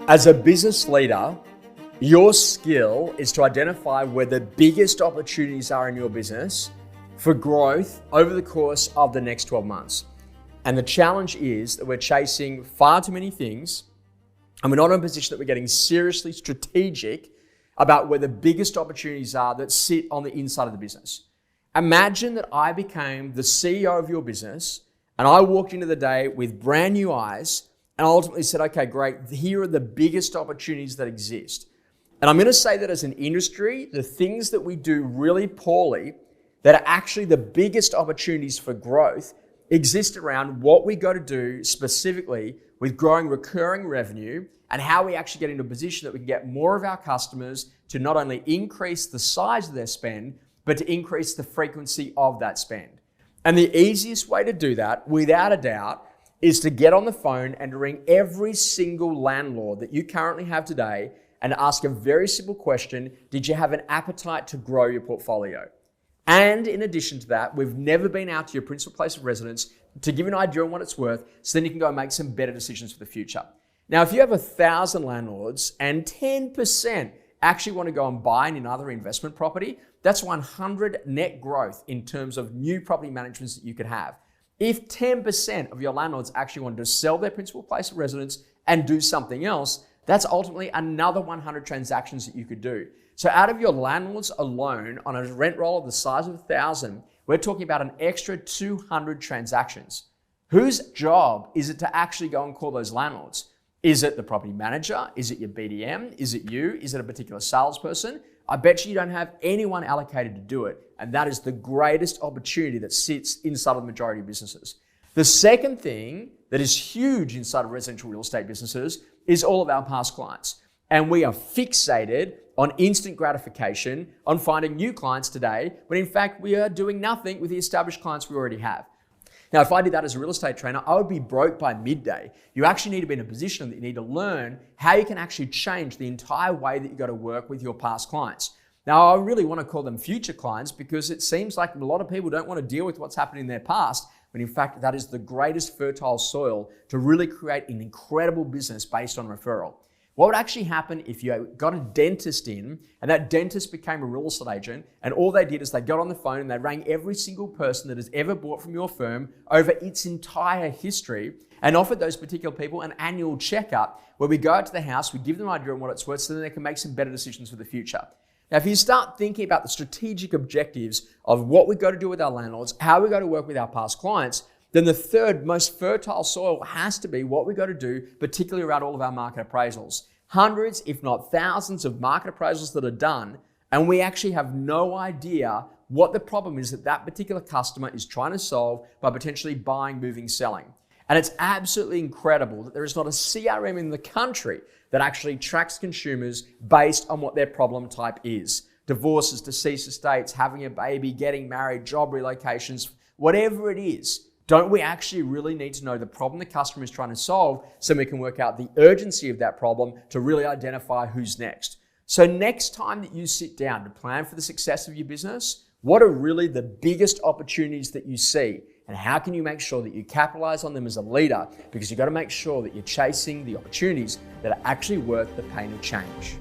As a business leader, your skill is to identify where the biggest opportunities are in your business for growth over the course of the next 12 months. And the challenge is that we're chasing far too many things, and we're not in a position that we're getting seriously strategic about where the biggest opportunities are that sit on the inside of the business. Imagine that I became the CEO of your business and I walked into the day with brand new eyes and ultimately said, okay, great, here are the biggest opportunities that exist. And I'm going to say that as an industry, the things that we do really poorly that are actually the biggest opportunities for growth exist around what we got to do specifically with growing recurring revenue and how we actually get into a position that we can get more of our customers to not only increase the size of their spend, but to increase the frequency of that spend. And the easiest way to do that, without a doubt, is to get on the phone and to ring every single landlord that you currently have today and ask a very simple question: did you have an appetite to grow your portfolio? And in addition to that, we've never been out to your principal place of residence to give you an idea on what it's worth, so then you can go and make some better decisions for the future. Now, if you have 1,000 landlords and 10% actually want to go and buy another investment property, that's 100 net growth in terms of new property managements that you could have. If 10% of your landlords actually wanted to sell their principal place of residence and do something else, that's ultimately another 100 transactions that you could do. So out of your landlords alone, on a rent roll of the size of 1,000, we're talking about an extra 200 transactions. Whose job is it to actually go and call those landlords? Is it the property manager? Is it your BDM? Is it you? Is it a particular salesperson? I bet you don't have anyone allocated to do it. And that is the greatest opportunity that sits inside of the majority of businesses. The second thing that is huge inside of residential real estate businesses is all of our past clients. And we are fixated on instant gratification, on finding new clients today, when in fact we are doing nothing with the established clients we already have. Now, if I did that as a real estate trainer, I would be broke by midday. You actually need to be in a position that you need to learn how you can actually change the entire way that you go to work with your past clients. Now, I really want to call them future clients because it seems like a lot of people don't want to deal with what's happened in their past, but in fact, that is the greatest fertile soil to really create an incredible business based on referral. What would actually happen if you got a dentist in and that dentist became a real estate agent, and all they did is they got on the phone and they rang every single person that has ever bought from your firm over its entire history and offered those particular people an annual checkup where we go out to the house, we give them an idea on what it's worth so then they can make some better decisions for the future. Now, if you start thinking about the strategic objectives of what we've got to do with our landlords, how we've got to work with our past clients, then the third most fertile soil has to be what we've got to do, particularly around all of our market appraisals. Hundreds, if not thousands, of market appraisals that are done, and we actually have no idea what the problem is that that particular customer is trying to solve by potentially buying, moving, selling. And it's absolutely incredible that there is not a CRM in the country that actually tracks consumers based on what their problem type is. Divorces, deceased estates, having a baby, getting married, job relocations, whatever it is. Don't we actually really need to know the problem the customer is trying to solve so we can work out the urgency of that problem to really identify who's next? So next time that you sit down to plan for the success of your business, what are really the biggest opportunities that you see? And how can you make sure that you capitalize on them as a leader? Because you've got to make sure that you're chasing the opportunities that are actually worth the pain of change.